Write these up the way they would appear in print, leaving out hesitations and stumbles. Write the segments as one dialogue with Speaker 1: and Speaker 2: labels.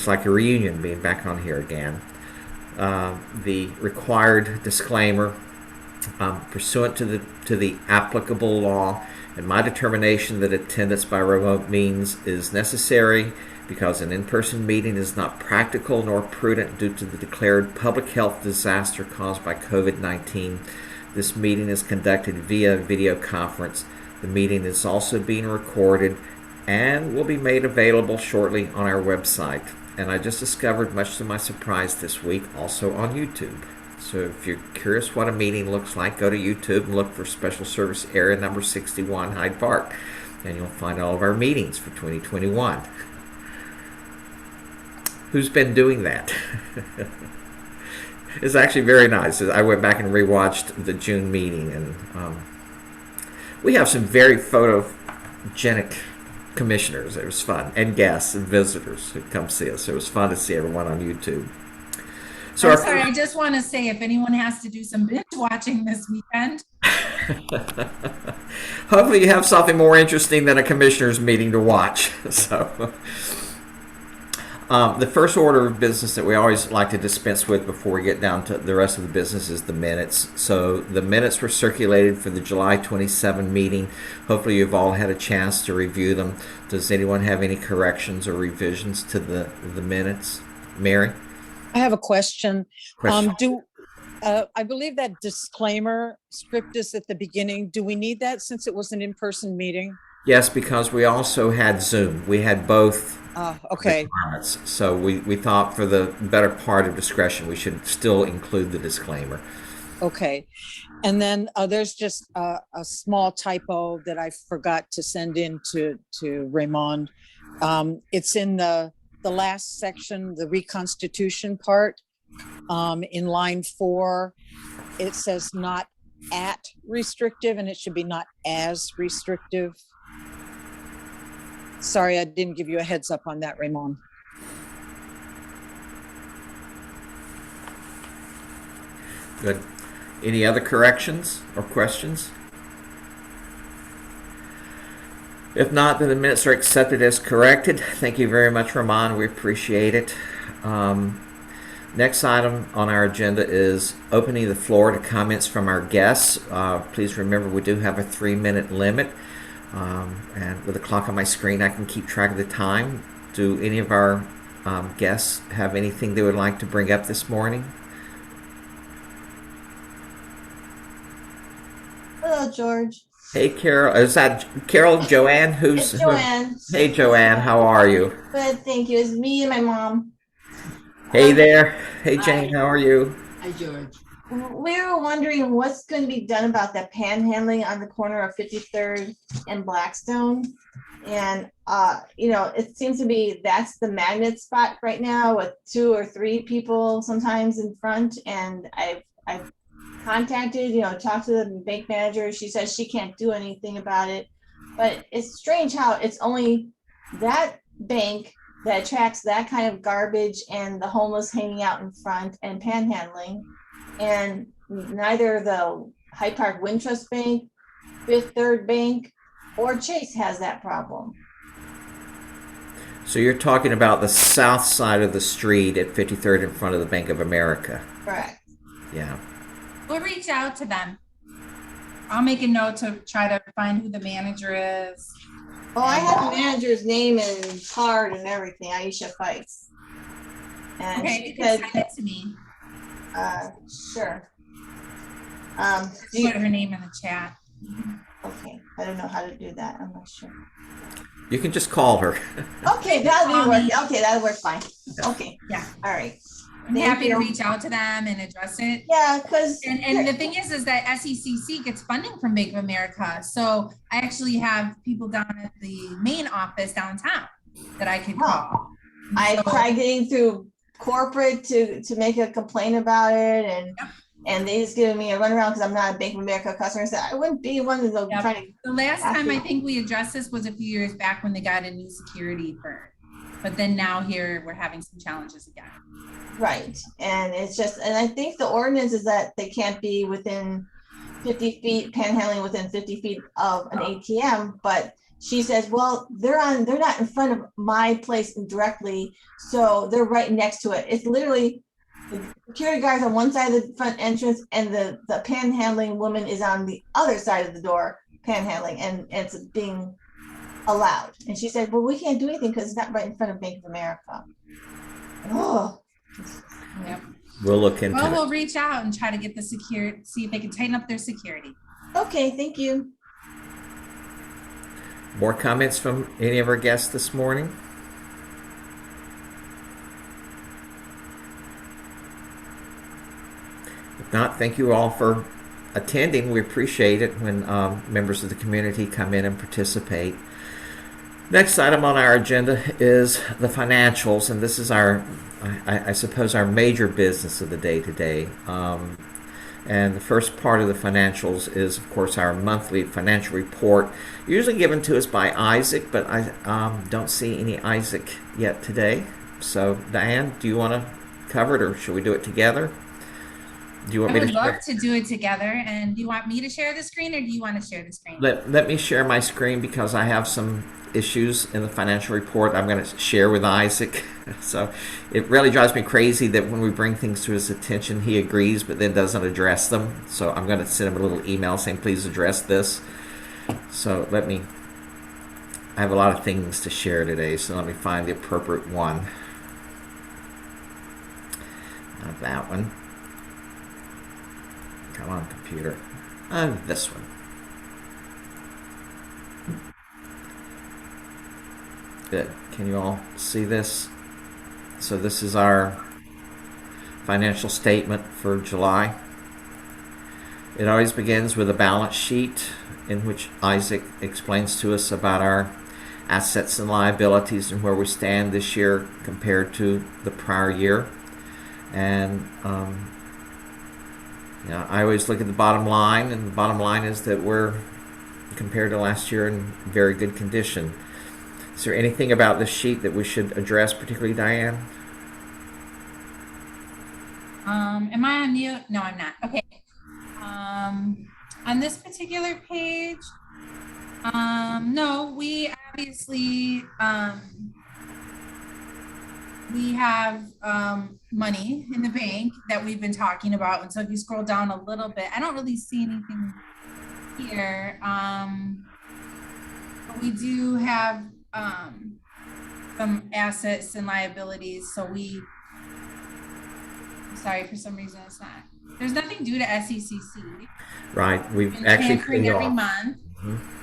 Speaker 1: like a reunion being back on here again. The required disclaimer, pursuant to the applicable law, and my determination that attendance by remote means is necessary because an in-person meeting is not practical nor prudent due to the declared public health disaster caused by COVID-19. This meeting is conducted via video conference. The meeting is also being recorded and will be made available shortly on our website. And I just discovered, much to my surprise this week, also on YouTube. So if you're curious what a meeting looks like, go to YouTube and look for Special Service Area number 61, Hyde Park, and you'll find all of our meetings for 2021. Who's been doing that? It's actually very nice. I went back and rewatched the June meeting, and we have some very photogenic commissioners. It was fun, and guests and visitors who come see us. It was fun to see everyone on YouTube. So
Speaker 2: I'm sorry, I just want to say, if anyone has to do some binge watching this weekend.
Speaker 1: Hopefully you have something more interesting than a commissioners meeting to watch. So the first order of business that we always like to dispense with before we get down to the rest of the business is the minutes. So the minutes were circulated for the July 27 meeting. Hopefully you've all had a chance to review them. Does anyone have any corrections or revisions to the minutes? Mary?
Speaker 3: I have a question. I believe that disclaimer script is at the beginning. Do we need that since it was an in-person meeting?
Speaker 1: Yes, because we also had Zoom. We had both.
Speaker 3: Okay.
Speaker 1: Requirements. So we thought for the better part of discretion, we should still include the disclaimer.
Speaker 3: Okay. And then there's just a small typo that I forgot to send in to Raymond. It's in the last section, the reconstitution part, in line 4. It says not at restrictive, and it should be not as restrictive. Sorry, I didn't give you a heads up on that, Raymond.
Speaker 1: Good. Any other corrections or questions? If not, then the minutes are accepted as corrected. Thank you very much, Ramon. We appreciate it. Next item on our agenda is opening the floor to comments from our guests. Please remember we do have a 3-minute limit. And with the clock on my screen, I can keep track of the time. Do any of our guests have anything they would like to bring up this morning?
Speaker 4: Hello, George.
Speaker 1: Hey, Carol. Is that Carol? Joanne?
Speaker 4: It's Joanne.
Speaker 1: Hey, Joanne. How are you?
Speaker 4: Good, thank you. It's me and my mom.
Speaker 1: Hey there. Hey, Jane. How are you?
Speaker 5: Hi, George.
Speaker 4: We were wondering what's going to be done about that panhandling on the corner of 53rd and Blackstone. And, it seems to be that's the magnet spot right now with 2 or 3 people sometimes in front. And I've contacted, talked to the bank manager. She says she can't do anything about it. But it's strange how it's only that bank that attracts that kind of garbage and the homeless hanging out in front and panhandling. And neither the Hyde Park Wind Trust Bank, Fifth Third Bank, or Chase has that problem.
Speaker 1: So you're talking about the south side of the street at 53rd in front of the Bank of America.
Speaker 4: Correct.
Speaker 1: Yeah.
Speaker 2: We'll reach out to them. I'll make a note to try to find who the manager is.
Speaker 4: Oh, I have the manager's name and card and everything, Aisha Fikes. And
Speaker 2: Okay, you can send it to me.
Speaker 4: Sure.
Speaker 2: Put her name in the chat.
Speaker 4: Okay, I don't know how to do that. I'm not sure.
Speaker 1: You can just call her.
Speaker 4: Okay, that'll work. Okay, that'll work fine. Okay.
Speaker 2: Yeah.
Speaker 4: All right.
Speaker 2: I'm happy to reach out to them and address it.
Speaker 4: Yeah, because
Speaker 2: and the thing is that SECC gets funding from Bank of America. So I actually have people down at the main office downtown that I could call.
Speaker 4: I tried getting through corporate to make a complaint about it, and they just giving me a runaround because I'm not a Bank of America customer. So I wouldn't be one of those trying to.
Speaker 2: The last time I think we addressed this was a few years back when they got a new security firm. But then now here we're having some challenges again.
Speaker 4: Right. And it's just, and I think the ordinance is that they can't be within 50 feet, panhandling within 50 feet of an ATM, but she says, well, they're not in front of my place directly, so they're right next to it. It's literally the security guards on one side of the front entrance, and the panhandling woman is on the other side of the door panhandling, and it's being allowed. And she said, well, we can't do anything because it's not right in front of Bank of America. Oh.
Speaker 2: Yep.
Speaker 1: We'll look into
Speaker 2: Well,
Speaker 1: it.
Speaker 2: we'll reach out and try to get the security, see if they can tighten up their security.
Speaker 4: Okay, thank you.
Speaker 1: More comments from any of our guests this morning? If not, thank you all for attending. We appreciate it when members of the community come in and participate. Next item on our agenda is the financials, and this is our, I suppose, our major business of the day today. And the first part of the financials is, of course, our monthly financial report, usually given to us by Isaac, but I don't see any Isaac yet today. So, Diane, do you want to cover it, or should we do it together? Do you want
Speaker 2: I
Speaker 1: me
Speaker 2: would
Speaker 1: to
Speaker 2: love
Speaker 1: share?
Speaker 2: to do it together. And do you want me to share the screen, or do you want to share the screen?
Speaker 1: Let me share my screen because I have some issues in the financial report I'm going to share with Isaac. So it really drives me crazy that when we bring things to his attention, he agrees but then doesn't address them. So I'm going to send him a little email saying, please address this. So I have a lot of things to share today, so let me find the appropriate one. Not that one. Come on, computer. This one. Good. Can you all see this? So this is our financial statement for July. It always begins with a balance sheet in which Isaac explains to us about our assets and liabilities and where we stand this year compared to the prior year. And I always look at the bottom line, and the bottom line is that we're, compared to last year, in very good condition. Is there anything about this sheet that we should address, particularly Diane?
Speaker 2: Am I on mute? No, I'm not. Okay. On this particular page, no, we obviously, we have money in the bank that we've been talking about. And so if you scroll down a little bit, I don't really see anything here. But we do have some assets and liabilities. So sorry, for some reason it's not. There's nothing due to SECC.
Speaker 1: Right, we've
Speaker 2: Been
Speaker 1: actually
Speaker 2: transferring
Speaker 1: cleaned
Speaker 2: every
Speaker 1: off.
Speaker 2: month.
Speaker 1: Mm-hmm.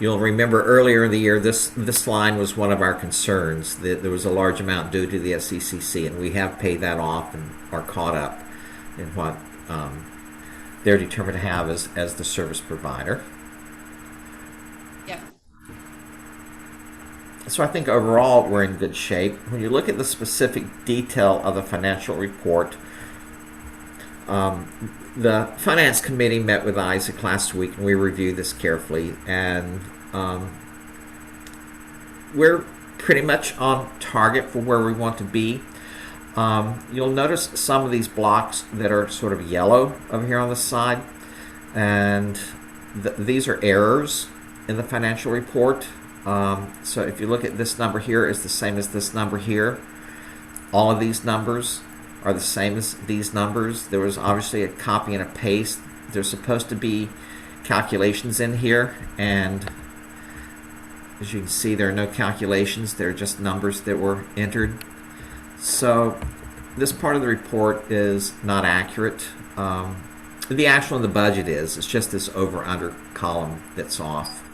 Speaker 1: You'll remember earlier in the year, this line was one of our concerns, that there was a large amount due to the SECC, and we have paid that off and are caught up in what they're determined to have as the service provider.
Speaker 2: Yep.
Speaker 1: So I think overall we're in good shape. When you look at the specific detail of the financial report, the Finance Committee met with Isaac last week, and we reviewed this carefully, and we're pretty much on target for where we want to be. You'll notice some of these blocks that are sort of yellow over here on the side, and these are errors in the financial report. So if you look at this number here, is the same as this number here. All of these numbers are the same as these numbers. There was obviously a copy and a paste. There's supposed to be calculations in here, and as you can see, there are no calculations. They're just numbers that were entered. So this part of the report is not accurate. The actual in the budget is. It's just this over-under column that's off.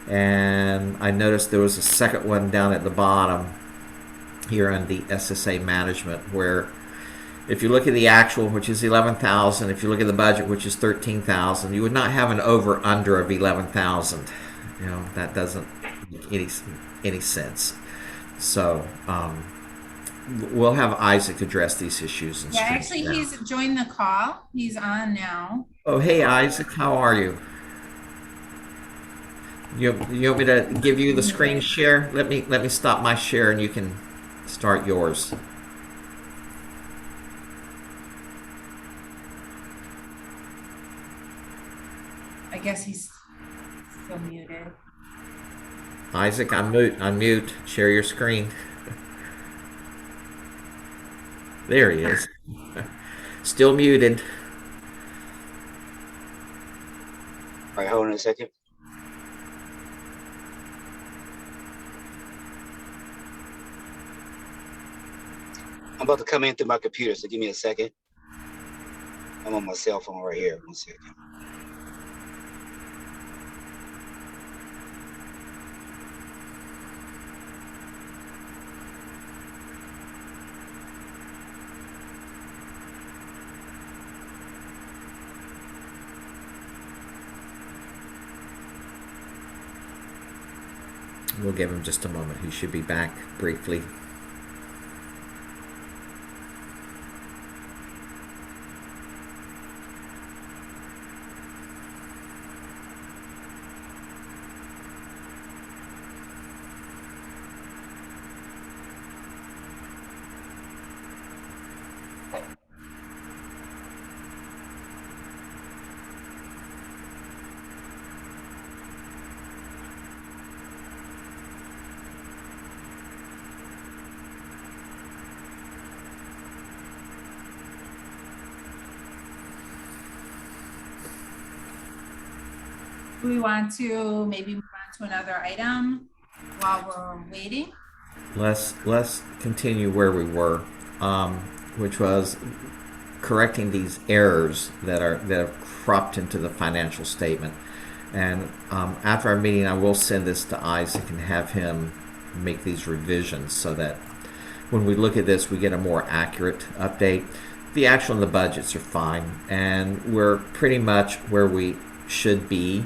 Speaker 1: And I noticed there was a second one down at the bottom here on the SSA management, where if you look at the actual, which is 11,000, if you look at the budget, which is 13,000, you would not have an over/under of 11,000. You know, that doesn't make any sense. So we'll have Isaac address these issues. And
Speaker 2: Yeah, actually, he's joined the call. He's on now.
Speaker 1: Oh, hey Isaac, how are you? You want me to give you the screen share? Let me stop my share, and you can start yours.
Speaker 2: I guess he's still muted.
Speaker 1: Isaac, unmute, share your screen. There he is. Still muted.
Speaker 5: All right, hold on a second. I'm about to come in through my computer, so give me a second. I'm on my cell phone right here. 1 second.
Speaker 1: We'll give him just a moment. He should be back briefly.
Speaker 2: Do we want to maybe move on to another item while we're waiting?
Speaker 1: Let's continue where we were, which was correcting these errors that have cropped into the financial statement. And after our meeting, I will send this to Isaac and have him make these revisions so that when we look at this, we get a more accurate update. The actual and the budgets are fine, and we're pretty much where we should be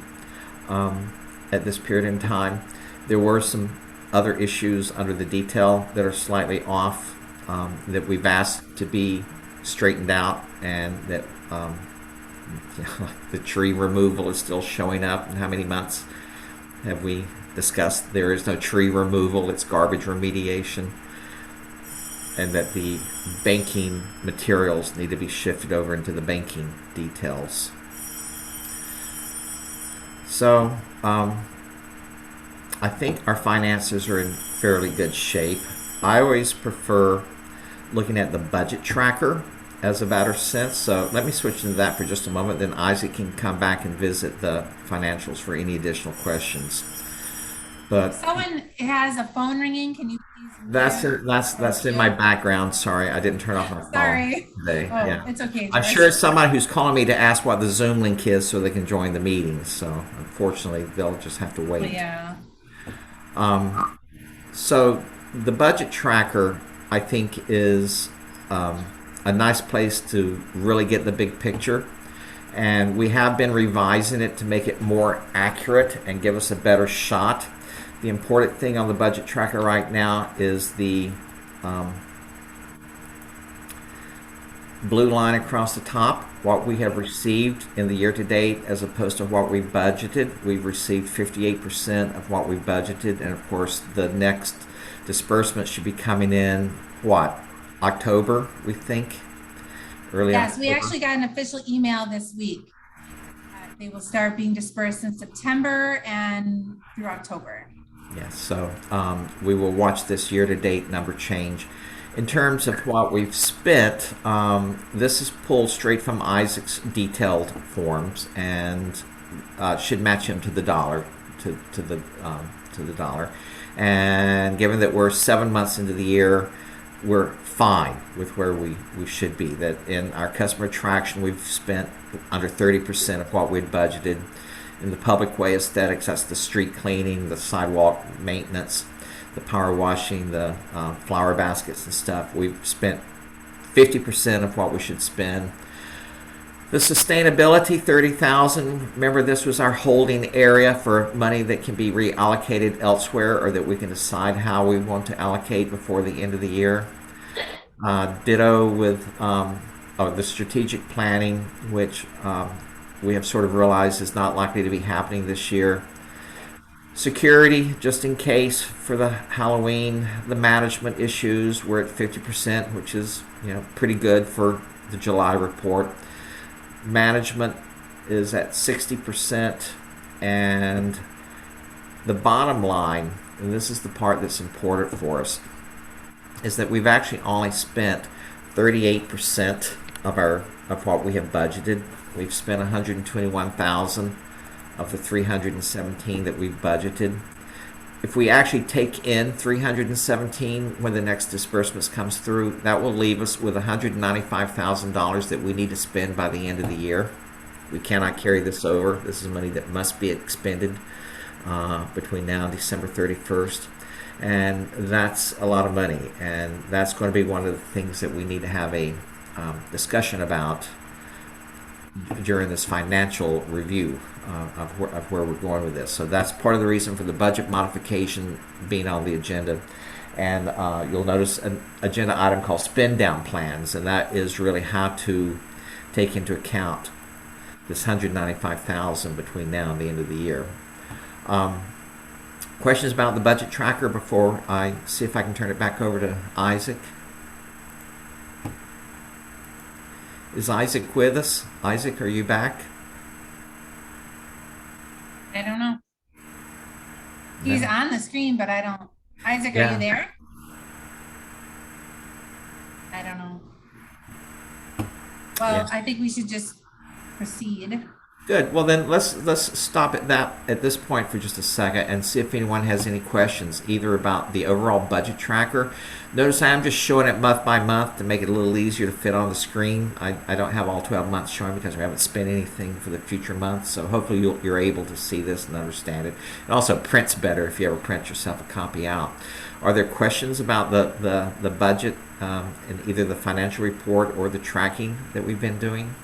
Speaker 1: at this period in time. There were some other issues under the detail that are slightly off that we've asked to be straightened out, and that the tree removal is still showing up. And how many months have we discussed there is no tree removal, it's garbage remediation, and that the banking materials need to be shifted over into the banking details. So I think our finances are in fairly good shape. I always prefer looking at the budget tracker as a better sense. So let me switch into that for just a moment. Then Isaac can come back and visit the financials for any additional questions. But
Speaker 2: Someone has a phone ringing. Can you please?
Speaker 1: that's in my background. Sorry, I didn't turn off my phone
Speaker 2: Sorry.
Speaker 1: today.
Speaker 2: Oh,
Speaker 1: Yeah.
Speaker 2: it's okay.
Speaker 1: I'm
Speaker 2: George.
Speaker 1: sure it's somebody who's calling me to ask what the Zoom link is so they can join the meeting. So unfortunately, they'll just have to wait.
Speaker 2: Yeah.
Speaker 1: So the budget tracker, I think, is a nice place to really get the big picture. And we have been revising it to make it more accurate and give us a better shot. The important thing on the budget tracker right now is the blue line across the top, what we have received in the year to date as opposed to what we budgeted. We've received 58% of what we budgeted, and of course the next disbursement should be coming in, what, October, we think? Early
Speaker 2: Yes,
Speaker 1: October.
Speaker 2: we actually got an official email this week. They will start being dispersed in September and through October.
Speaker 1: Yes, so we will watch this year-to-date number change. In terms of what we've spent, this is pulled straight from Isaac's detailed forms and should match him to the dollar, to the dollar. And given that we're 7 months into the year, we're fine with where we should be. That in our customer attraction, we've spent under 30% of what we'd budgeted. In the public way aesthetics, that's the street cleaning, the sidewalk maintenance, the power washing, the flower baskets and stuff. We've spent 50% of what we should spend. The sustainability, $30,000. Remember, this was our holding area for money that can be reallocated elsewhere, or that we can decide how we want to allocate before the end of the year. Ditto with the strategic planning, which we have sort of realized is not likely to be happening this year. Security, just in case for the Halloween. The management issues, we're at 50%, which is pretty good for the July report. Management is at 60%, and The bottom line, and this is the part that's important for us, is that we've actually only spent 38% of what we have budgeted. We've spent 121,000 of the 317 that we've budgeted. If we actually take in 317 when the next disbursements comes through, that will leave us with $195,000 that we need to spend by the end of the year. We cannot carry this over. This is money that must be expended between now and December 31st. And that's a lot of money. And that's going to be one of the things that we need to have a discussion about during this financial review of where we're going with this. So that's part of the reason for the budget modification being on the agenda. And you'll notice an agenda item called spend down plans, and that is really how to take into account this $195,000 between now and the end of the year. Questions about the budget tracker before I see if I can turn it back over to Isaac? Is Isaac with us? Isaac, are you back?
Speaker 2: I don't know. He's
Speaker 1: No.
Speaker 2: on the screen, but I don't. Isaac,
Speaker 1: Yeah.
Speaker 2: are you there? I don't know. Well,
Speaker 1: Yes.
Speaker 2: I think we should just proceed.
Speaker 1: Good. Well, then let's stop at this point for just a second and see if anyone has any questions either about the overall budget tracker. Notice I'm just showing it month by month to make it a little easier to fit on the screen. I don't have all 12 months showing because we haven't spent anything for the future months. So hopefully you're able to see this and understand it. It also prints better if you ever print yourself a copy out. Are there questions about the budget in either the financial report or the tracking that we've been doing?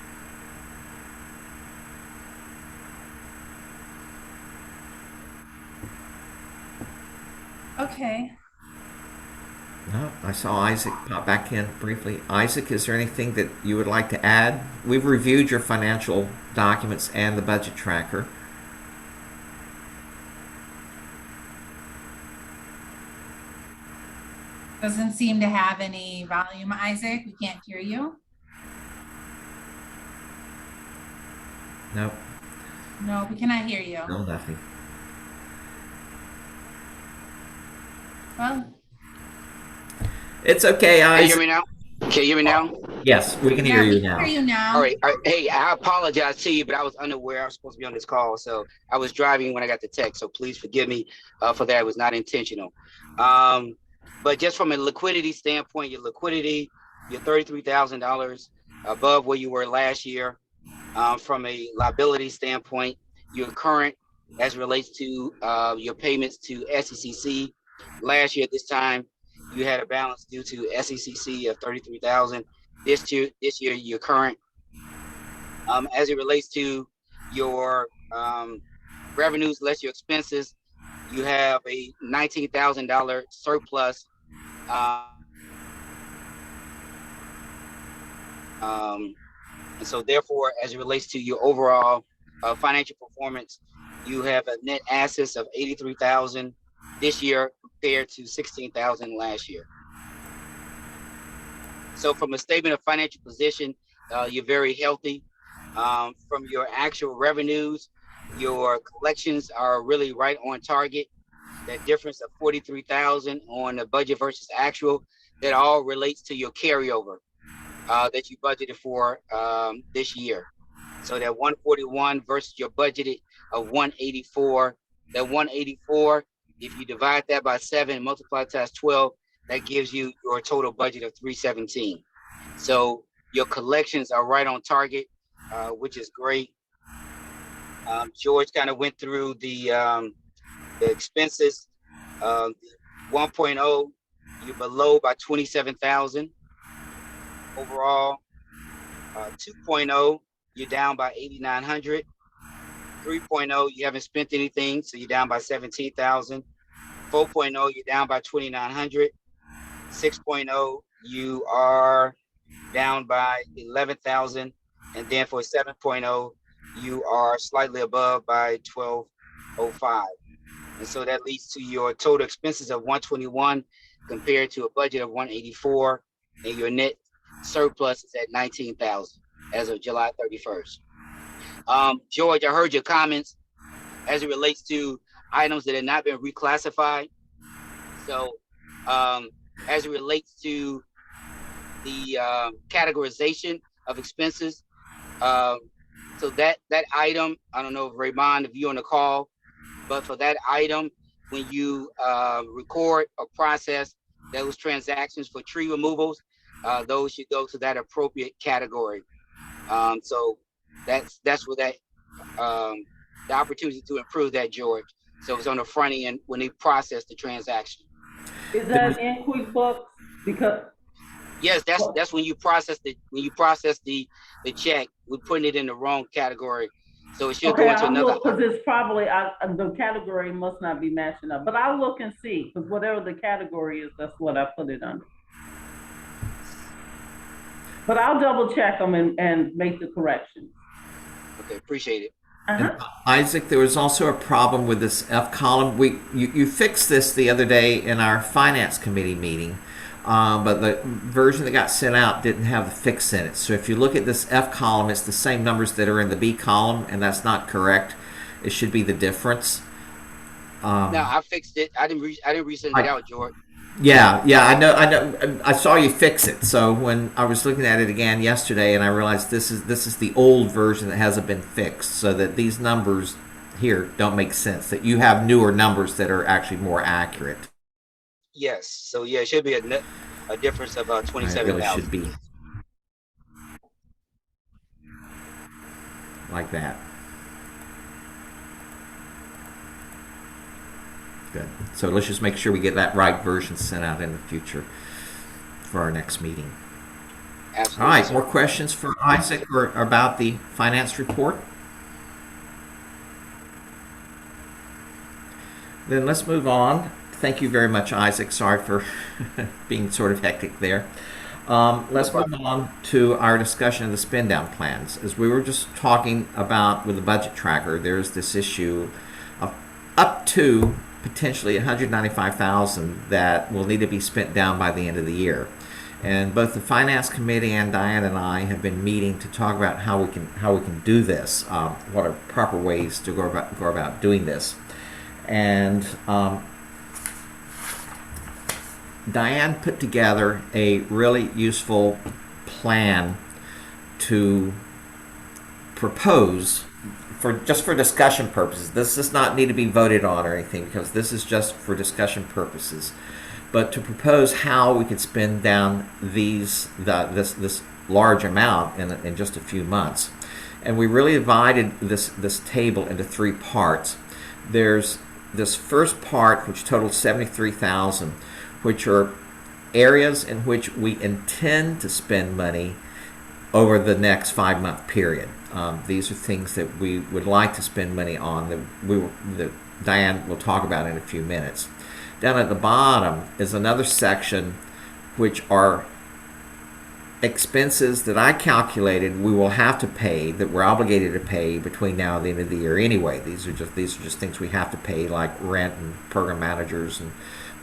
Speaker 2: Okay.
Speaker 1: No, I saw Isaac pop back in briefly. Isaac, is there anything that you would like to add? We've reviewed your financial documents and the budget tracker.
Speaker 2: Doesn't seem to have any volume, Isaac. We can't hear you.
Speaker 1: Nope,
Speaker 2: No, we cannot hear you.
Speaker 1: no, nothing.
Speaker 2: Well,
Speaker 1: It's okay,
Speaker 5: Can you hear
Speaker 1: Isaac.
Speaker 5: me now? Can you hear me now?
Speaker 1: Yes, we can hear
Speaker 2: yeah,
Speaker 1: you
Speaker 2: we can
Speaker 1: now.
Speaker 2: hear you now.
Speaker 5: All right. Hey, I apologize to you, but I was unaware I was supposed to be on this call. So I was driving when I got the text. So please forgive me for that. It was not intentional. But just from a liquidity standpoint, your liquidity, you're $33,000 above where you were last year. From a liability standpoint, you're current as it relates to your payments to SECC. Last year at this time, you had a balance due to SECC of $33,000. This year you're current. As it relates to your revenues less your expenses, you have a $19,000 surplus. And so therefore, as it relates to your overall financial performance, you have a net assets of $83,000 this year compared to $16,000 last year. So from a statement of financial position, you're very healthy. From your actual revenues, your collections are really right on target. That difference of $43,000 on the budget versus actual, that all relates to your carryover that you budgeted for this year. So that 141 versus your budgeted of 184, that 184, if you divide that by 7, multiply times 12, that gives you your total budget of 317. So your collections are right on target, which is great. George kind of went through the expenses. 1.0, you're below by 27,000 overall. 2.0, you're down by 8,900. 3.0, you haven't spent anything, so you're down by 17,000. 4.0, you're down by 2,900. 6.0, you are down by 11,000. And then for 7.0, you are slightly above by 1,205. And so that leads to your total expenses of 121 compared to a budget of 184, and your net surplus is at 19,000 as of July 31st. George, I heard your comments as it relates to items that have not been reclassified. So as it relates to the categorization of expenses, so that item, I don't know if Raymond, if you're on the call, but for that item, when you record or process those transactions for tree removals, those should go to that appropriate category. So that's where that the opportunity to improve that, George. So it's on the front end when they process the transaction.
Speaker 6: Is that in QuickBooks? Because
Speaker 5: yes, that's when you process the check, we're putting it in the wrong category. So it should go into another.
Speaker 6: Because it's probably the category must not be matching up. But I'll look and see, because whatever the category is, that's what I put it under. But I'll double check them and make the corrections.
Speaker 5: Okay, appreciate it.
Speaker 1: Isaac, there was also a problem with this F column. You fixed this the other day in our finance committee meeting, but the version that got sent out didn't have the fix in it. So if you look at this F column, it's the same numbers that are in the B column, and that's not correct. It should be the difference.
Speaker 5: No, I fixed it. I didn't resend it out, George.
Speaker 1: Yeah, I know. I saw you fix it. So when I was looking at it again yesterday, and I realized this is the old version that hasn't been fixed, so that these numbers here don't make sense. That you have newer numbers that are actually more accurate.
Speaker 5: Yes. So yeah, it should be a difference of 27,000.
Speaker 1: It really should be like that. Good. So let's just make sure we get that right version sent out in the future for our next meeting.
Speaker 5: Absolutely.
Speaker 1: All right. More questions for Isaac or about the finance report? Then let's move on. Thank you very much, Isaac. Sorry for being sort of hectic there. Let's move on to our discussion of the spend down plans. As we were just talking about with the budget tracker, there's this issue of up to potentially $195,000 that will need to be spent down by the end of the year. And both the finance committee and Diane and I have been meeting to talk about how we can do this, what are proper ways to go about doing this. And Diane put together a really useful plan to propose for discussion purposes. This does not need to be voted on or anything, because this is just for discussion purposes. But to propose how we could spend down this large amount in just a few months. And we really divided this table into three parts. There's this first part, which totals $73,000, which are areas in which we intend to spend money over the next 5-month period. These are things that we would like to spend money on that Diane will talk about in a few minutes. Down at the bottom is another section which are expenses that I calculated we will have to pay, that we're obligated to pay between now and the end of the year anyway. These are just things we have to pay, like rent and program managers and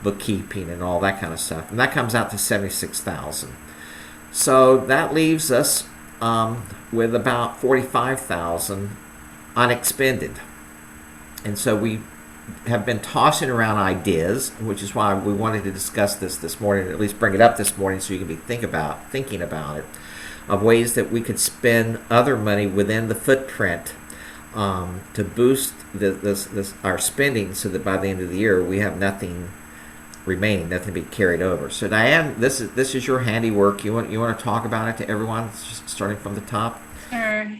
Speaker 1: bookkeeping and all that kind of stuff. And that comes out to $76,000. So that leaves us with about $45,000 unexpended. And so we have been tossing around ideas, which is why we wanted to discuss this morning, or at least bring it up this morning so you can be thinking about it, of ways that we could spend other money within the footprint to boost our spending, so that by the end of the year we have nothing remaining, nothing to be carried over. So Diane, this is your handiwork. You want to talk about it to everyone, starting from the top?
Speaker 2: Sure.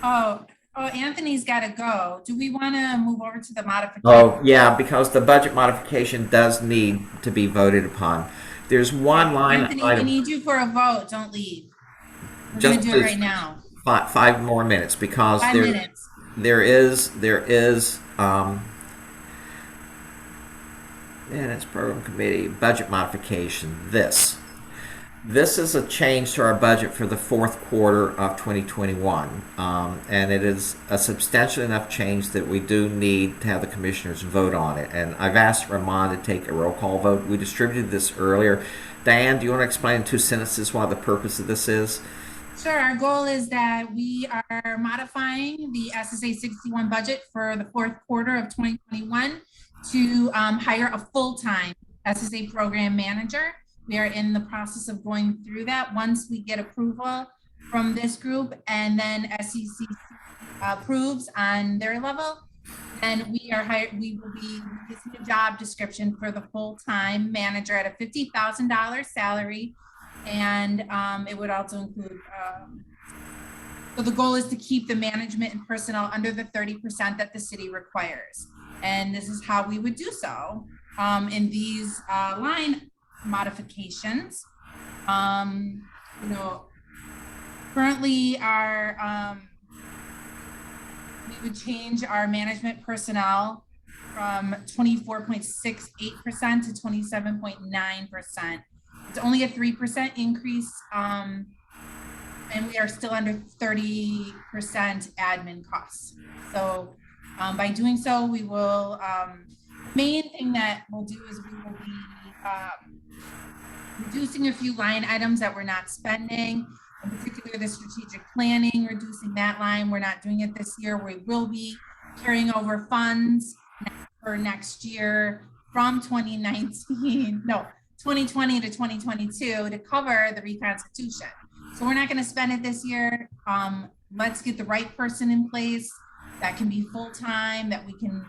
Speaker 2: Oh, Anthony's got to go. Do we want to move over to the modification?
Speaker 1: Oh, yeah, because the budget modification does need to be voted upon. There's one line
Speaker 2: Anthony,
Speaker 1: item.
Speaker 2: we need you for a vote. Don't leave. We're going to do it right now.
Speaker 1: 5 more minutes, because
Speaker 2: 5 minutes.
Speaker 1: there is minutes, program committee, budget modification. This is a change to our budget for the fourth quarter of 2021, and it is a substantial enough change that we do need to have the commissioners vote on it. And I've asked Ramon to take a roll call vote. We distributed this earlier. Diane, do you want to explain in 2 sentences what the purpose of this is?
Speaker 2: Sure. Our goal is that we are modifying the SSA 61 budget for the fourth quarter of 2021 to hire a full-time SSA program manager. We are in the process of going through that. Once we get approval from this group and then SEC approves on their level, then we will be releasing a job description for the full-time manager at a $50,000 salary. And it would also include, so the goal is to keep the management and personnel under the 30% that the city requires. And this is how we would do so in these line modifications. You know, currently our, we would change our management personnel from 24.68% to 27.9%. It's only a 3% increase, and we are still under 30% admin costs. So by doing so, we will, main thing that we'll do is we will be reducing a few line items that we're not spending, in particular the strategic planning, reducing that line. We're not doing it this year. We will be carrying over funds for next year from 2020 to 2022 to cover the reconstitution. So we're not going to spend it this year. Let's get the right person in place that can be full-time, that we can,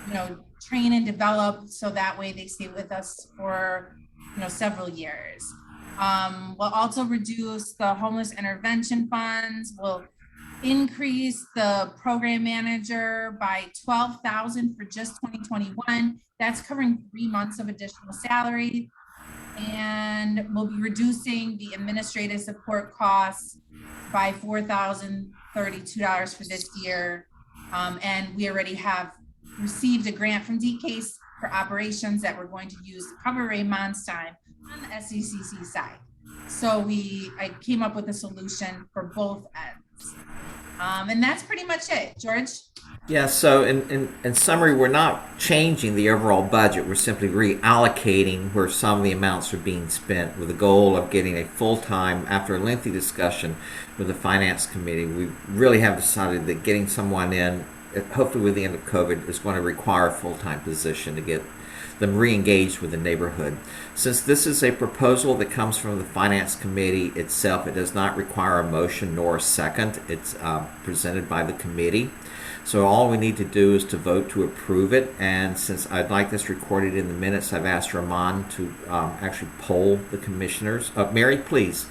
Speaker 2: you know, train and develop so that way they stay with us for, you know, several years. We'll also reduce the homeless intervention funds. We'll increase the program manager by $12,000 for just 2021. That's covering 3 months of additional salary. And we'll be reducing the administrative support costs by $4,032 for this year. And we already have received a grant from DCASE for operations that we're going to use to cover Raymond's time on the SECC side. So I came up with a solution for both ends. And that's pretty much it, George.
Speaker 1: Yeah, so in summary, we're not changing the overall budget. We're simply reallocating where some of the amounts are being spent with the goal of getting a full-time, after a lengthy discussion with the Finance Committee, we really have decided that getting someone in, hopefully with the end of COVID, is going to require a full-time position to get them re-engaged with the neighborhood. Since this is a proposal that comes from the Finance Committee itself, it does not require a motion nor a second. It's presented by the committee. So all we need to do is to vote to approve it. And since I'd like this recorded in the minutes, I've asked Ramon to actually poll the commissioners. Mary, please.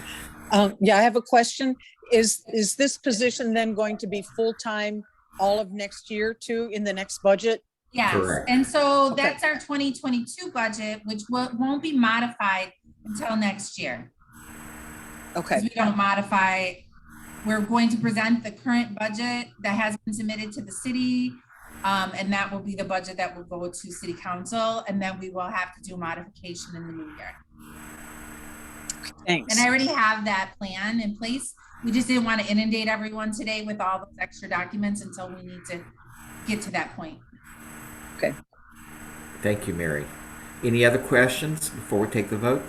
Speaker 3: Yeah, I have a question. Is this position then going to be full-time all of next year too, in the next budget?
Speaker 2: Yes.
Speaker 1: Correct.
Speaker 2: And so
Speaker 3: Okay.
Speaker 2: that's our 2022 budget, which won't be modified until next year.
Speaker 3: Okay.
Speaker 2: We don't modify. We're going to present the current budget that has been submitted to the city. And that will be the budget that will go to city council. And then we will have to do a modification in the new year.
Speaker 3: Thanks.
Speaker 2: And I already have that plan in place. We just didn't want to inundate everyone today with all those extra documents until we need to get to that point.
Speaker 3: Okay.
Speaker 1: Thank you, Mary. Any other questions before we take the vote?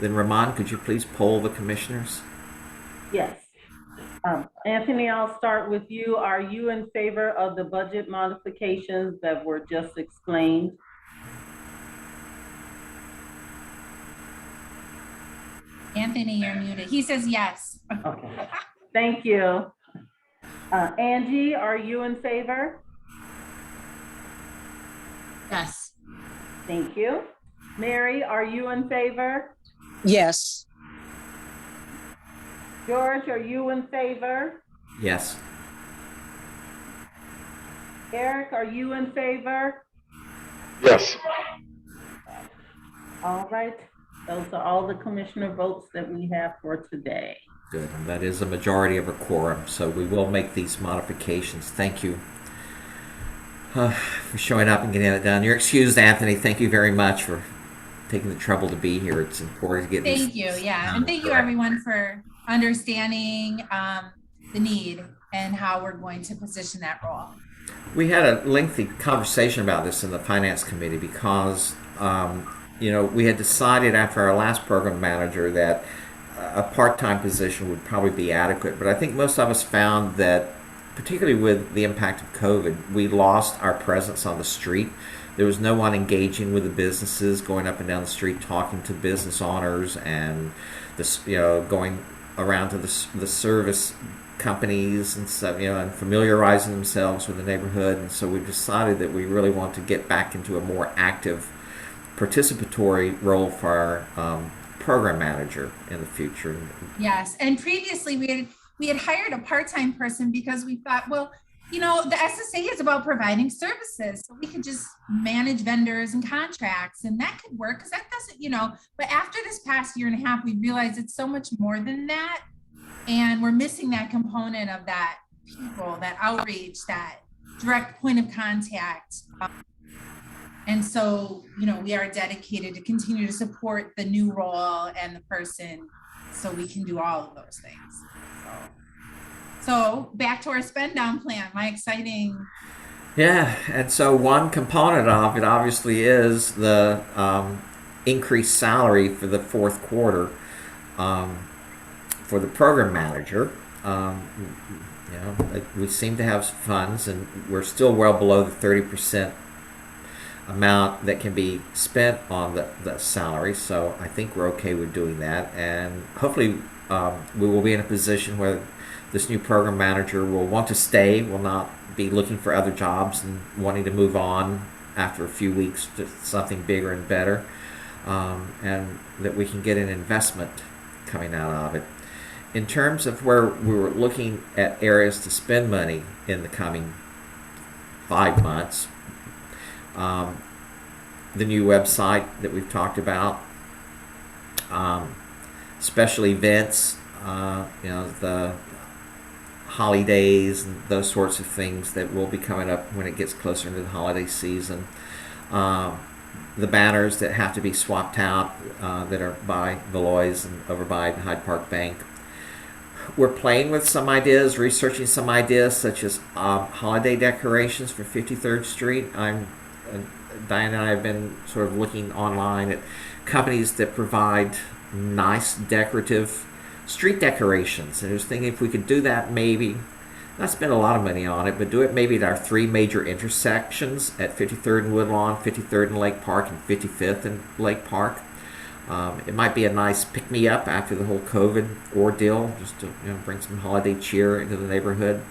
Speaker 1: Then Ramon, could you please poll the commissioners?
Speaker 6: Yes. Anthony, I'll start with you. Are you in favor of the budget modifications that were just explained?
Speaker 2: Anthony, you're muted. He says yes.
Speaker 6: Okay. Thank you. Angie, are you in favor?
Speaker 2: Yes.
Speaker 6: Thank you. Mary, are you in favor?
Speaker 3: Yes.
Speaker 6: George, are you in favor?
Speaker 1: Yes.
Speaker 6: Eric, are you in favor?
Speaker 7: Yes.
Speaker 6: All right. Those are all the commissioner votes that we have for today.
Speaker 1: Good. And that is a majority of a quorum, so we will make these modifications. Thank you for showing up and getting it done. You're excused, Anthony. Thank you very much for taking the trouble to be here. It's important to get these.
Speaker 2: Thank you. Yeah. And thank you everyone for understanding the need and how we're going to position that role.
Speaker 1: We had a lengthy conversation about this in the Finance Committee because, we had decided after our last program manager that a part-time position would probably be adequate. But I think most of us found that, particularly with the impact of COVID, we lost our presence on the street. There was no one engaging with the businesses, going up and down the street, talking to business owners, and this, going around to the service companies and stuff, and familiarizing themselves with the neighborhood. And so we decided that we really want to get back into a more active, participatory role for our program manager in the future.
Speaker 2: Yes, and previously we had hired a part-time person because we thought, well, the SSA is about providing services, so we could just manage vendors and contracts, and that could work because that doesn't, but after this past year and a half, we realized it's so much more than that, and we're missing that component of that people, that outreach, that direct point of contact. And so, we are dedicated to continue to support the new role and the person so we can do all of those things. So back to our spend down plan, my exciting.
Speaker 1: Yeah, and so one component of it obviously is the increased salary for the fourth quarter for the program manager. We seem to have funds, and we're still well below the 30% amount that can be spent on the salary. So I think we're okay with doing that, and hopefully we will be in a position where this new program manager will want to stay, will not be looking for other jobs and wanting to move on after a few weeks to something bigger and better, and that we can get an investment coming out of it. In terms of where we were looking at areas to spend money in the coming 5 months, the new website that we've talked about, special events, the holidays and those sorts of things that will be coming up when it gets closer into the holiday season. The banners that have to be swapped out that are by Valois and over by the Hyde Park Bank. We're playing with some ideas, researching some ideas such as holiday decorations for 53rd Street. Diane and I have been sort of looking online at companies that provide nice decorative street decorations, and I was thinking if we could do that, maybe not spend a lot of money on it, but do it maybe at our 3 major intersections at 53rd and Woodlawn, 53rd and Lake Park, and 55th and Lake Park. It might be a nice pick-me-up after the whole COVID ordeal, just to bring some holiday cheer into the neighborhood.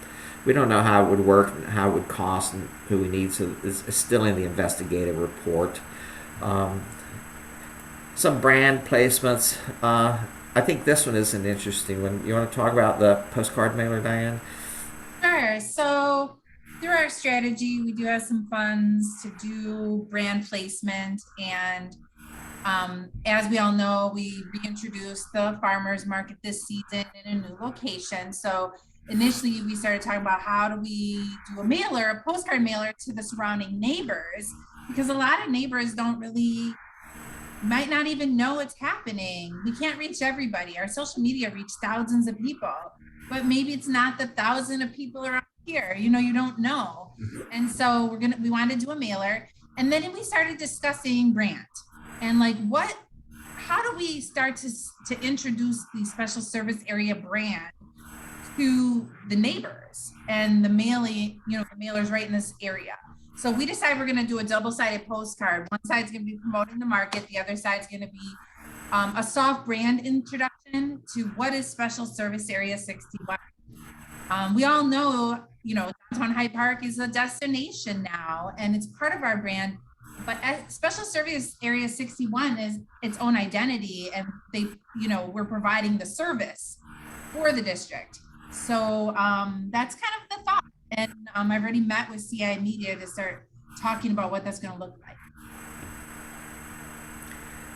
Speaker 1: We don't know how it would work and how it would cost and who we need, so it's still in the investigative report. Some brand placements. I think this one is an interesting one. You want to talk about the postcard mailer, Diane?
Speaker 2: Sure. So through our strategy, we do have some funds to do brand placement, and as we all know, we reintroduced the farmers market this season in a new location. So initially we started talking about how do we do a postcard mailer to the surrounding neighbors, because a lot of neighbors might not even know it's happening. We can't reach everybody. Our social media reach thousands of people, but maybe it's not the 1,000 of people around here. You don't know. And so we wanted to do a mailer, and then we started discussing brand and how do we start to introduce the special service area brand to the neighbors and the mailing, the mailers right in this area. So we decided we're going to do a double-sided postcard. One side's going to be promoting the market. The other side's going to be a soft brand introduction to what is Special Service Area 61. We all know, downtown Hyde Park is a destination now, and it's part of our brand. But Special Service Area 61 is its own identity, and we're providing the service for the district. So that's kind of the thought. And I've already met with CI Media to start talking about what that's going to look like.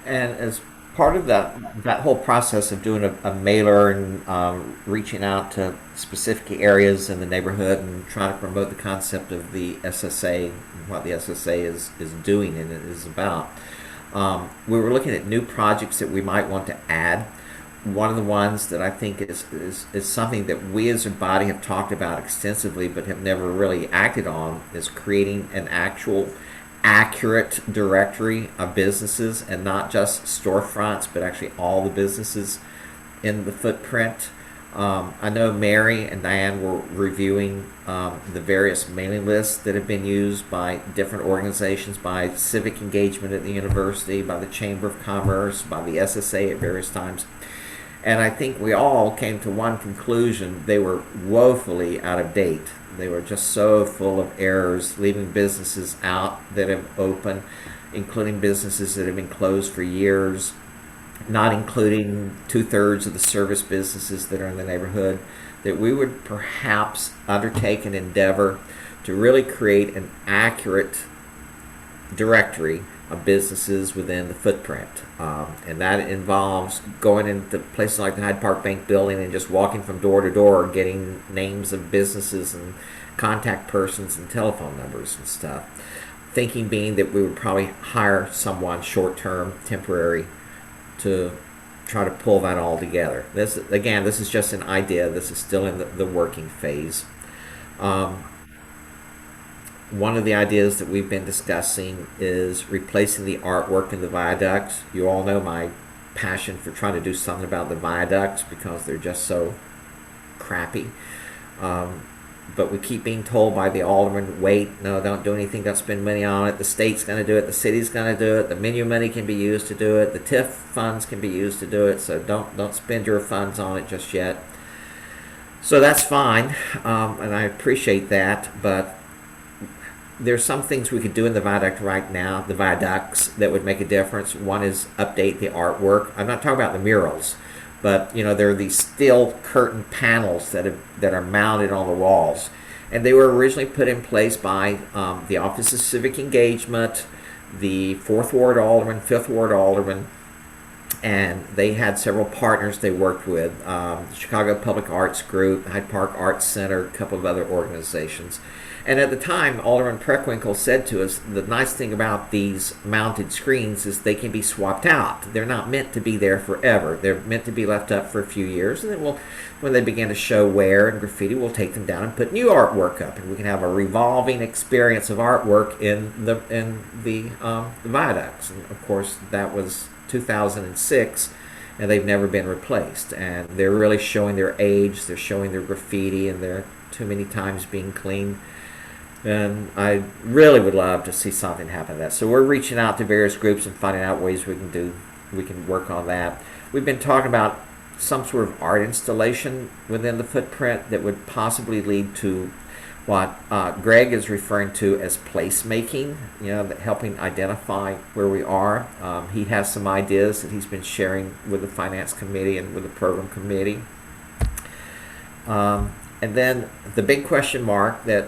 Speaker 1: And as part of that whole process of doing a mailer and reaching out to specific areas in the neighborhood and trying to promote the concept of the SSA, what the SSA is doing and it is about, we were looking at new projects that we might want to add. One of the ones that I think is something that we as a body have talked about extensively but have never really acted on is creating an actual accurate directory of businesses, and not just storefronts, but actually all the businesses in the footprint. I know Mary and Diane were reviewing the various mailing lists that have been used by different organizations, by civic engagement at the university, by the Chamber of Commerce, by the SSA at various times. And I think we all came to one conclusion: they were woefully out of date. They were just so full of errors, leaving businesses out that have opened, including businesses that have been closed for years, not including 2/3 of the service businesses that are in the neighborhood. That we would perhaps undertake an endeavor to really create an accurate directory of businesses within the footprint. And that involves going into places like the Hyde Park Bank building and just walking from door to door, getting names of businesses and contact persons and telephone numbers and stuff. Thinking being that we would probably hire someone short-term, temporary, to try to pull that all together. This is just an idea. This is still in the working phase. One of the ideas that we've been discussing is replacing the artwork in the viaducts. You all know my passion for trying to do something about the viaducts because they're just so crappy. But we keep being told by the alderman, wait, no, don't do anything, don't spend money on it. The state's going to do it, the city's going to do it, the menu money can be used to do it, the TIF funds can be used to do it, so don't spend your funds on it just yet. So that's fine, and I appreciate that, but there's some things we could do in the viaduct right now, the viaducts, that would make a difference. One is update the artwork. I'm not talking about the murals, but there are these steel curtain panels that are mounted on the walls, and they were originally put in place by the Office of Civic Engagement, the 4th Ward Alderman, 5th Ward Alderman, and they had several partners they worked with, the Chicago Public Arts Group, Hyde Park Arts Center, a couple of other organizations. And at the time, Alderman Preckwinkle said to us, the nice thing about these mounted screens is they can be swapped out. They're not meant to be there forever. They're meant to be left up for a few years, and then when they begin to show wear and graffiti, we'll take them down and put new artwork up, and we can have a revolving experience of artwork in the viaducts. And of course, that was 2006, and they've never been replaced. And they're really showing their age. They're showing their graffiti, and they're too many times being cleaned. And I really would love to see something happen to that. So we're reaching out to various groups and finding out ways we can work on that. We've been talking about some sort of art installation within the footprint that would possibly lead to what Greg is referring to as placemaking, helping identify where we are. He has some ideas that he's been sharing with the Finance Committee and with the Program Committee. And then the big question mark that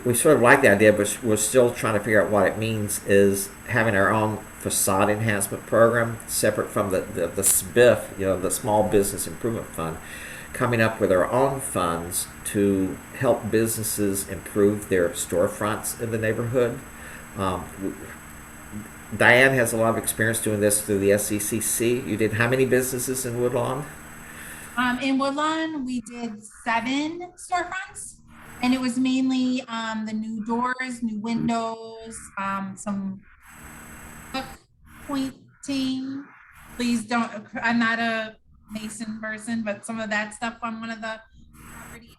Speaker 1: we sort of like the idea, but we're still trying to figure out what it means, is having our own facade enhancement program separate from the SBIF, the Small Business Improvement Fund, coming up with our own funds to help businesses improve their storefronts in the neighborhood. Diane has a lot of experience doing this through the SECC. You did how many businesses in Woodlawn?
Speaker 2: In Woodlawn, we did 7 storefronts. And it was mainly the new doors, new windows, some hook pointing. Please don't, I'm not a mason person, but some of that stuff on one of the properties.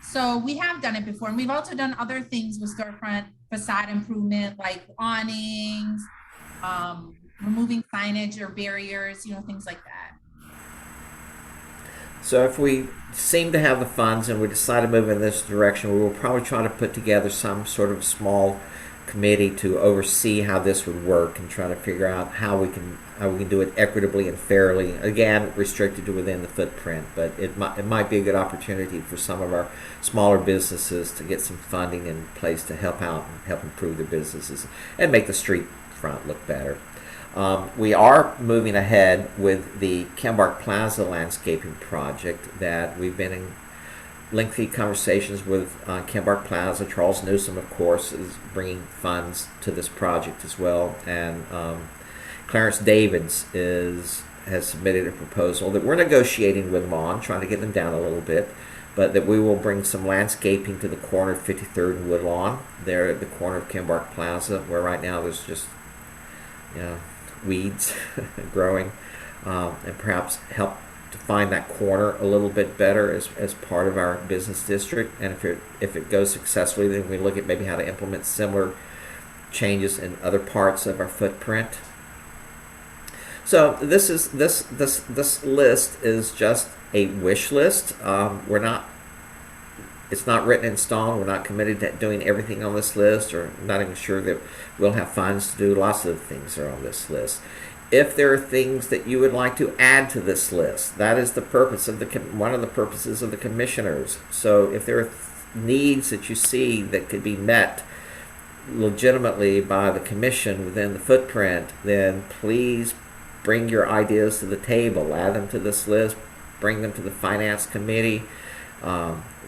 Speaker 2: So we have done it before. And we've also done other things with storefront facade improvement, like awnings, removing signage or barriers, things like that.
Speaker 1: So if we seem to have the funds and we decide to move in this direction, we will probably try to put together some sort of small committee to oversee how this would work and try to figure out how we can do it equitably and fairly. Again, restricted to within the footprint, but it might be a good opportunity for some of our smaller businesses to get some funding in place to help out and help improve their businesses and make the street front look better. We are moving ahead with the Kenbark Plaza landscaping project that we've been in lengthy conversations with Kenbark Plaza. Charles Newsom, of course, is bringing funds to this project as well. And Clarence Davids has submitted a proposal that we're negotiating with them on, trying to get them down a little bit, but that we will bring some landscaping to the corner of 53rd and Woodlawn, there at the corner of Kenbark Plaza, where right now there's just, weeds growing, and perhaps help to find that corner a little bit better as part of our business district. And if it goes successfully, then we look at maybe how to implement similar changes in other parts of our footprint. So this list is just a wish list. It's not written in stone. We're not committed to doing everything on this list, or not even sure that we'll have funds to do lots of the things that are on this list. If there are things that you would like to add to this list, that is the purpose of one of the purposes of the commissioners. So if there are needs that you see that could be met legitimately by the commission within the footprint, then please bring your ideas to the table, add them to this list, bring them to the finance committee.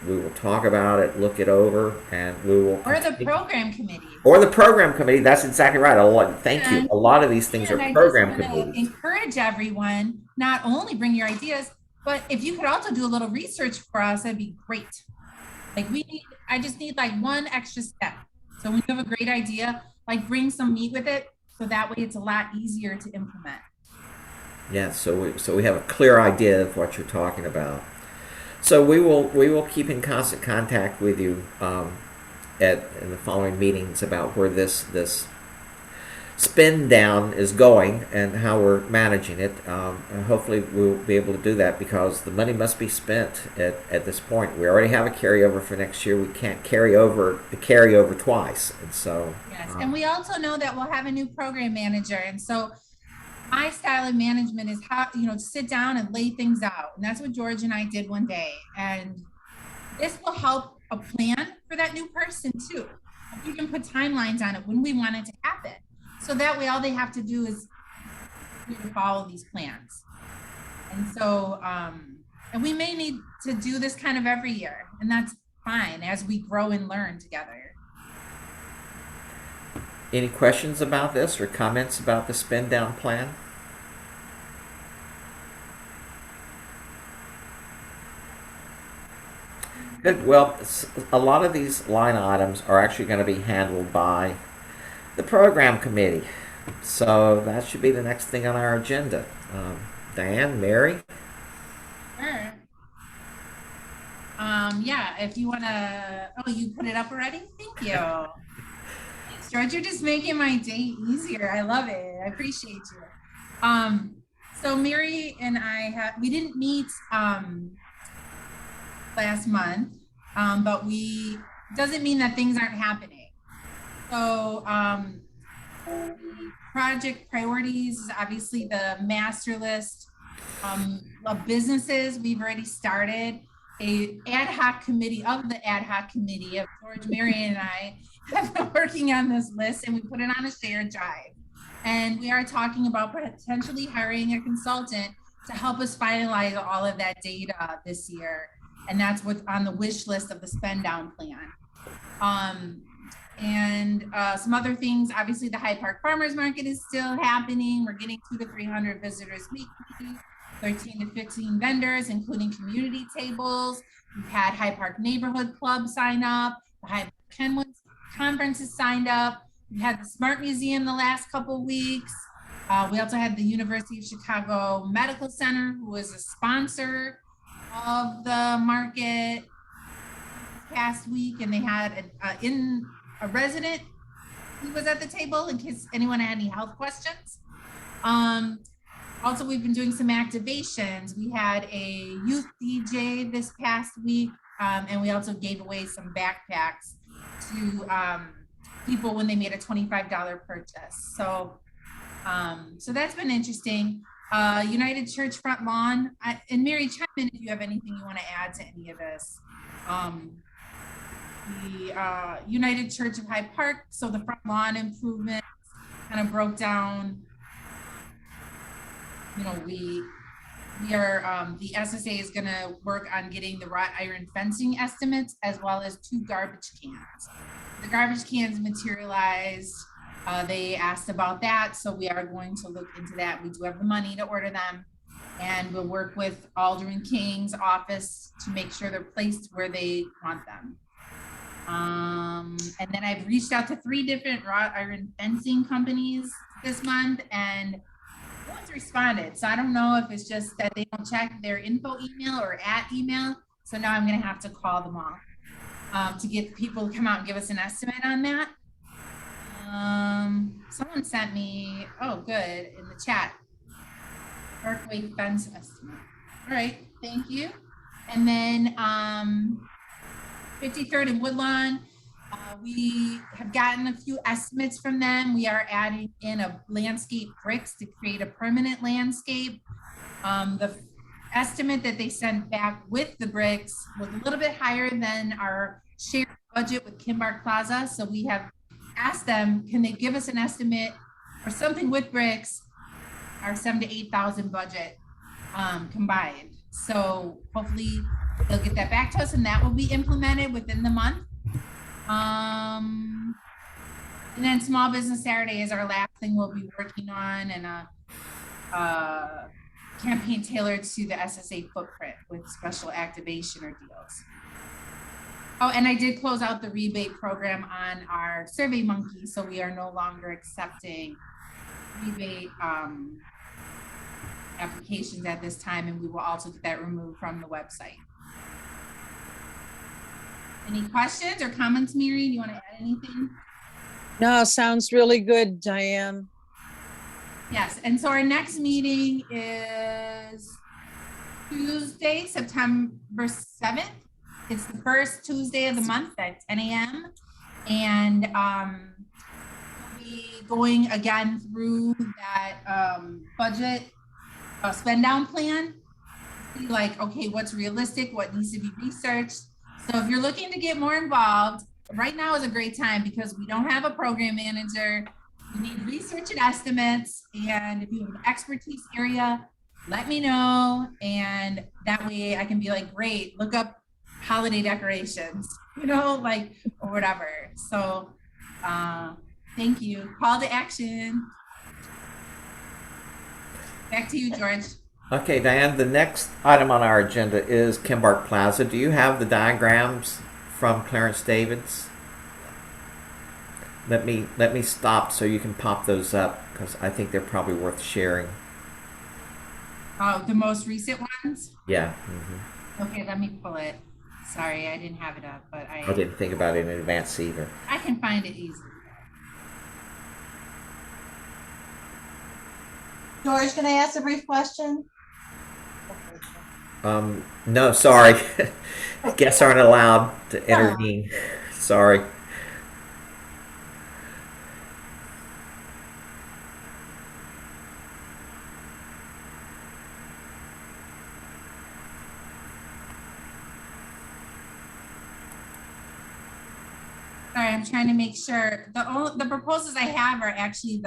Speaker 1: We will talk about it, look it over, and we will.
Speaker 2: Or the program committee.
Speaker 1: Or the program committee. That's exactly right. Thank you. A lot of these things are program committees.
Speaker 2: Encourage everyone, not only bring your ideas, but if you could also do a little research for us, that'd be great. Like I just need like one extra step. So when you have a great idea, like bring some meat with it, so that way it's a lot easier to implement.
Speaker 1: Yeah, so we have a clear idea of what you're talking about. So we will keep in constant contact with you in the following meetings about where this spin down is going and how we're managing it. And hopefully we'll be able to do that, because the money must be spent at this point. We already have a carryover for next year. We can't carry over twice, and so
Speaker 2: yes. And we also know that we'll have a new program manager, and so my style of management is how, to sit down and lay things out. And that's what George and I did one day. And this will help a plan for that new person too. We can put timelines on it when we want it to happen. So that way all they have to do is follow these plans. And so, and we may need to do this kind of every year, and that's fine as we grow and learn together.
Speaker 1: Any questions about this or comments about the spin down plan? Good. Well, a lot of these line items are actually going to be handled by the program committee. So that should be the next thing on our agenda. Diane, Mary?
Speaker 2: Sure. Yeah, if you want to, you put it up already? Thank you. George, you're just making my day easier. I love it. I appreciate you. So Mary and I we didn't meet last month, but doesn't mean that things aren't happening. So project priorities is obviously the master list of businesses. We've already started a ad hoc committee of George, Mary, and I have been working on this list, and we put it on a shared drive. And we are talking about potentially hiring a consultant to help us finalize all of that data this year. And that's what's on the wish list of the spend down plan. And some other things, obviously the Hyde Park Farmers Market is still happening. We're getting 200 to 300 visitors weekly, 13 to 15 vendors, including community tables. We've had Hyde Park Neighborhood Club sign up. The Hyde Park Kenwood Conference is signed up. We had the Smart Museum the last couple weeks. We also had the University of Chicago Medical Center, who was a sponsor of the market this past week, and they had a resident who was at the table in case anyone had any health questions. Also, we've been doing some activations. We had a youth DJ this past week, and we also gave away some backpacks to people when they made a $25 purchase. So that's been interesting. United Church front lawn, and Mary, chime in if you have anything you want to add to any of this. The United Church of Hyde Park, so the front lawn improvements kind of broke down. We are, the SSA is going to work on getting the wrought iron fencing estimates, as well as 2 garbage cans. The garbage cans materialized. They asked about that, so we are going to look into that. We do have the money to order them, and we'll work with Alderman King's office to make sure they're placed where they want them. And then I've reached out to 3 different wrought iron fencing companies this month, and no one's responded. So I don't know if it's just that they don't check their info email or at email. So now I'm gonna have to call them all to get people to come out and give us an estimate on that. Someone sent me, oh, good, in the chat, Parkway fence estimate. All right, thank you. And then 53rd and Woodlawn, we have gotten a few estimates from them. We are adding in a landscape bricks to create a permanent landscape. The estimate that they sent back with the bricks was a little bit higher than our shared budget with Kenbark Plaza. So we have asked them, can they give us an estimate for something with bricks, our 7,000 to 8,000 budget combined. So hopefully they'll get that back to us, and that will be implemented within the month. And then Small Business Saturday is our last thing we'll be working on, and a campaign tailored to the SSA footprint with special activation or deals. Oh, and I did close out the rebate program on our Survey Monkey, so we are no longer accepting rebate applications at this time, and we will also get that removed from the website. Any questions or comments, Mary? Do you want to add anything?
Speaker 3: No, sounds really good, Diane.
Speaker 2: Yes, and so our next meeting is Tuesday, September 7th. It's the first Tuesday of the month at 10 a.m. And we'll be going again through that budget spend down plan. See, like, okay, what's realistic, what needs to be researched. So if you're looking to get more involved, right now is a great time because we don't have a program manager. You need research and estimates. And if you have an expertise area, let me know. And that way I can be like, great, look up holiday decorations, you know, like, or whatever. So thank you. Call to action. Back to you, George.
Speaker 1: Okay, Diane, the next item on our agenda is Kenbark Plaza. Do you have the diagrams from Clarence David's? Let me stop so you can pop those up because I think they're probably worth sharing.
Speaker 2: Oh, the most recent ones?
Speaker 1: Yeah.
Speaker 2: Okay, let me pull it. Sorry, I didn't have it up, but
Speaker 1: I didn't think about it in advance either.
Speaker 2: I can find it easily.
Speaker 4: George, can I ask a brief question?
Speaker 1: No, sorry. Guests aren't allowed to intervene. Sorry.
Speaker 2: Sorry, I'm trying to make sure. The proposals I have are actually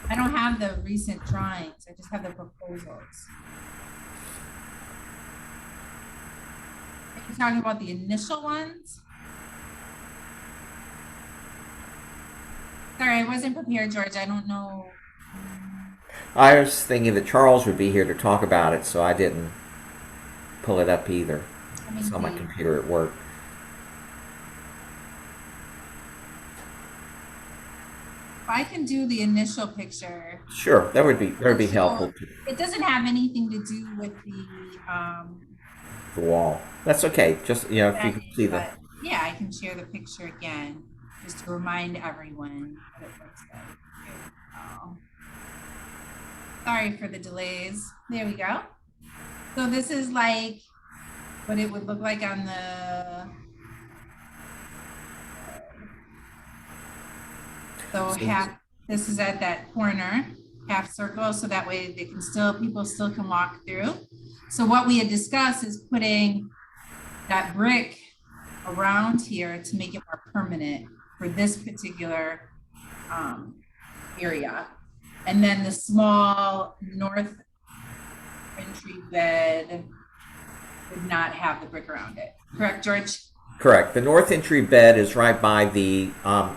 Speaker 2: I don't have the recent drawings. I just have the proposals. Are you talking about the initial ones? Sorry, I wasn't prepared, George. I don't know.
Speaker 1: I was thinking that Charles would be here to talk about it, so I didn't pull it up either. It's on my computer at work.
Speaker 2: I can do the initial picture.
Speaker 1: Sure, that would be helpful.
Speaker 2: It doesn't have anything to do with
Speaker 1: The wall. That's okay. Just if you can see the.
Speaker 2: Yeah, I can share the picture again just to remind everyone what it looks like. Sorry for the delays. There we go. So this is like what it would look like on the. So this is at that corner, half circle, so that way they can people still can walk through. So what we had discussed is putting that brick around here to make it more permanent for this particular area. And then the small north entry bed would not have the brick around it. Correct, George?
Speaker 1: Correct. The north entry bed is right by the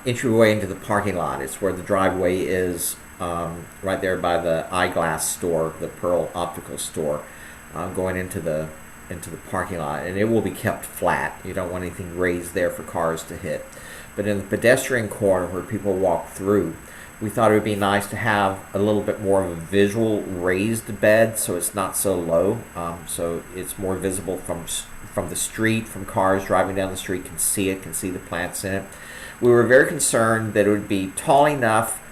Speaker 1: entryway into the parking lot. It's where the driveway is, right there by the eyeglass store, the Pearl Optical store, going into the into the parking lot, and it will be kept flat. You don't want anything raised there for cars to hit. But in the pedestrian corner where people walk through, we thought it would be nice to have a little bit more of a visual raised bed, so it's not so low, so it's more visible from the street, from cars driving down the street can see it, can see the plants in it. We were very concerned that it would be tall enough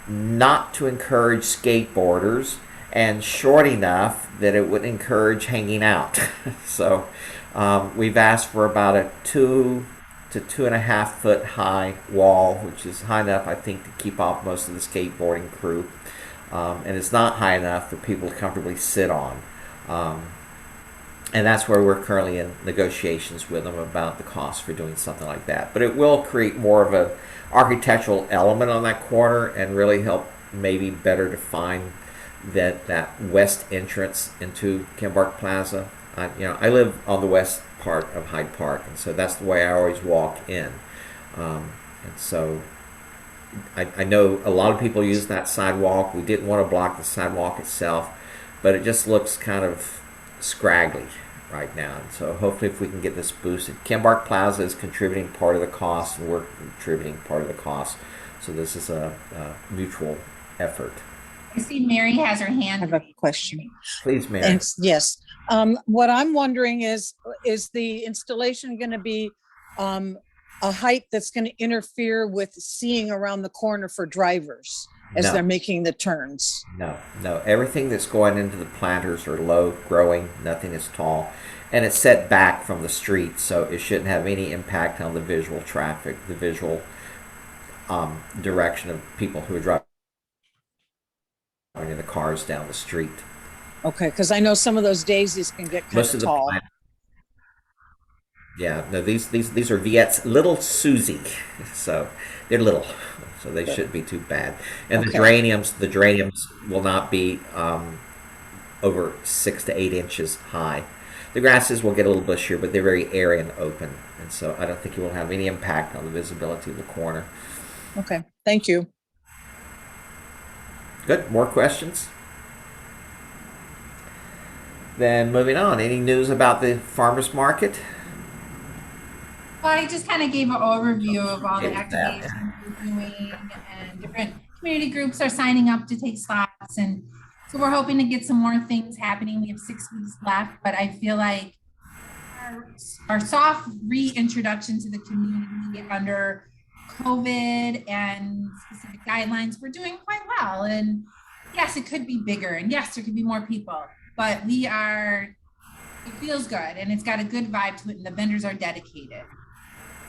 Speaker 1: not to encourage skateboarders and short enough that it would encourage hanging out. So we've asked for about a 2 to 2.5 foot high wall, which is high enough, I think, to keep off most of the skateboarding crew. And it's not high enough for people to comfortably sit on. And that's where we're currently in negotiations with them about the cost for doing something like that. But it will create more of an architectural element on that corner and really help maybe better define that west entrance into Kenbark Plaza. I live on the west part of Hyde Park, and so that's the way I always walk in. And so I know a lot of people use that sidewalk. We didn't want to block the sidewalk itself, but it just looks kind of scraggly right now. And so hopefully if we can get this boosted. Kenbark Plaza is contributing part of the cost, and we're contributing part of the cost. So this is a mutual effort.
Speaker 2: I see Mary has her hand.
Speaker 3: I have a question.
Speaker 1: Please, Mary.
Speaker 3: Thanks. Yes. What I'm wondering is the installation going to be a height that's going to interfere with seeing around the corner for drivers as
Speaker 1: No.
Speaker 3: they're making the turns?
Speaker 1: No. Everything that's going into the planters are low growing. Nothing is tall. And it's set back from the street, so it shouldn't have any impact on the visual traffic, the visual direction of people who are driving in the cars down the street.
Speaker 3: Okay, because I know some of those daisies can get kind
Speaker 1: Most
Speaker 3: of
Speaker 1: of the
Speaker 3: tall.
Speaker 1: Yeah, no, these are Viet's little Susie, so they're little, so they shouldn't be too bad. And
Speaker 3: Okay.
Speaker 1: the geraniums will not be over 6 to 8 inches high. The grasses will get a little bushier, but they're very airy and open, and so I don't think it will have any impact on the visibility of the corner.
Speaker 3: Okay, thank you.
Speaker 1: Good. More questions? Then moving on. Any news about the farmers market?
Speaker 2: Well, I just kind of gave an overview of all the
Speaker 1: Gave that,
Speaker 2: activations we're doing, and different community groups are signing up to take slots. And so we're hoping to get some more things happening. We have 6 weeks left, but I feel like our soft reintroduction to the community under COVID and specific guidelines, we're doing quite well. And yes, it could be bigger, and yes, there could be more people, but it feels good, and it's got a good vibe to it, and the vendors are dedicated.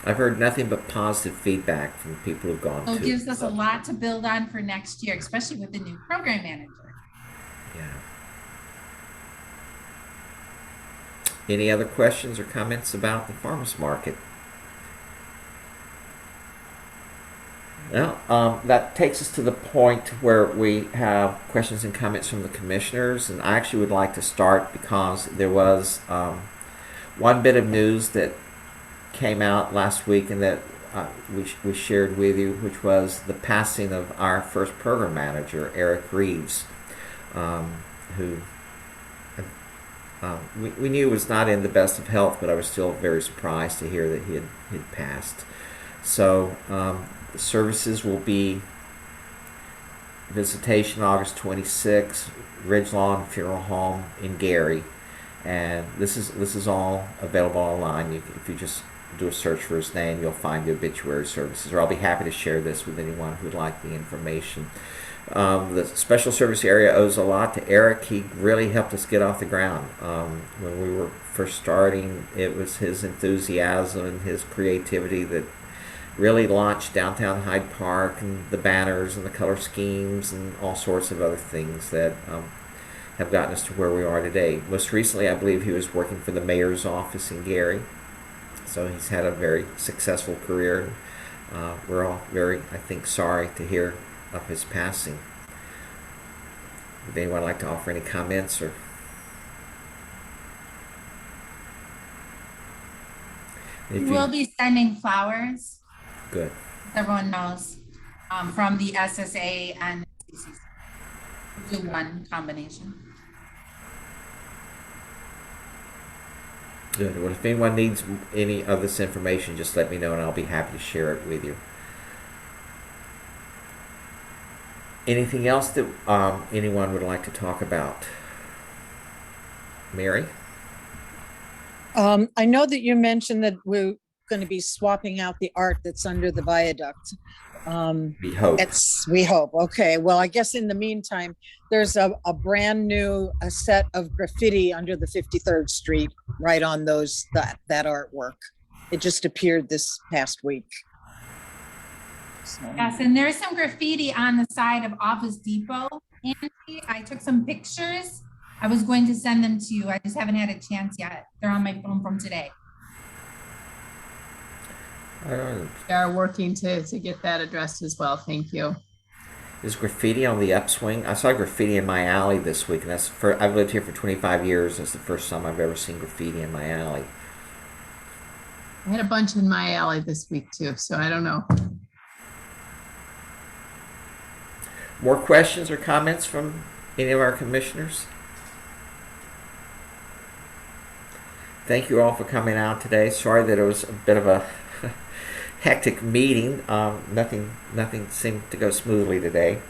Speaker 1: I've heard nothing but positive feedback from people who've gone
Speaker 2: So
Speaker 1: to
Speaker 2: it gives us a lot to build on for next year, especially with the new program manager.
Speaker 1: Yeah. Any other questions or comments about the farmers market? Well, that takes us to the point where we have questions and comments from the commissioners, and I actually would like to start because there was one bit of news that came out last week and that we shared with you, which was the passing of our first program manager, Eric Reeves, who we knew was not in the best of health, but I was still very surprised to hear that he had passed. So the services will be visitation August 26th, Ridgelawn Funeral Home in Gary, and this is all available online. If you just do a search for his name, you'll find the obituary services, or I'll be happy to share this with anyone who'd like the information. The special service area owes a lot to Eric. He really helped us get off the ground. When we were first starting, it was his enthusiasm and his creativity that really launched downtown Hyde Park and the banners and the color schemes and all sorts of other things that have gotten us to where we are today. Most recently, I believe he was working for the mayor's office in Gary. So he's had a very successful career. We're all very, I think, sorry to hear of his passing. Would anyone like to offer any comments or?
Speaker 2: We will be sending flowers,
Speaker 1: Good.
Speaker 2: as everyone knows, from the SSA and CCC. We'll do one combination.
Speaker 1: Good. Well, if anyone needs any of this information, just let me know and I'll be happy to share it with you. Anything else that anyone would like to talk about? Mary?
Speaker 3: I know that you mentioned that we're going to be swapping out the art that's under the viaduct.
Speaker 1: We hope.
Speaker 3: We hope. Okay. Well, I guess in the meantime, there's a brand new set of graffiti under the 53rd Street, right on that artwork. It just appeared this past week. So,
Speaker 2: Yes, and there's some graffiti on the side of Office Depot. Andy, I took some pictures. I was going to send them to you. I just haven't had a chance yet. They're on my phone from today.
Speaker 7: We are working to get that addressed as well. Thank you.
Speaker 1: Is graffiti on the upswing? I saw graffiti in my alley this week, and I've lived here for 25 years. That's the first time I've ever seen graffiti in my alley.
Speaker 7: I had a bunch in my alley this week too, so I don't know.
Speaker 1: More questions or comments from any of our commissioners? Thank you all for coming out today. Sorry that it was a bit of a hectic meeting. Nothing seemed to go smoothly today.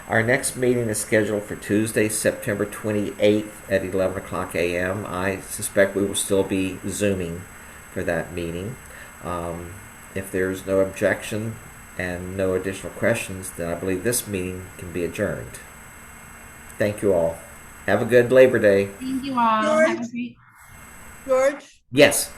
Speaker 1: Our next meeting is scheduled for Tuesday, September 28th at 11 o'clock a.m. I suspect we will still be Zooming for that meeting. If there's no objection and no additional questions, then I believe this meeting can be adjourned. Thank you all. Have a good Labor Day.
Speaker 2: Thank you all.
Speaker 4: George?
Speaker 2: Have a great
Speaker 4: George?
Speaker 1: Yes.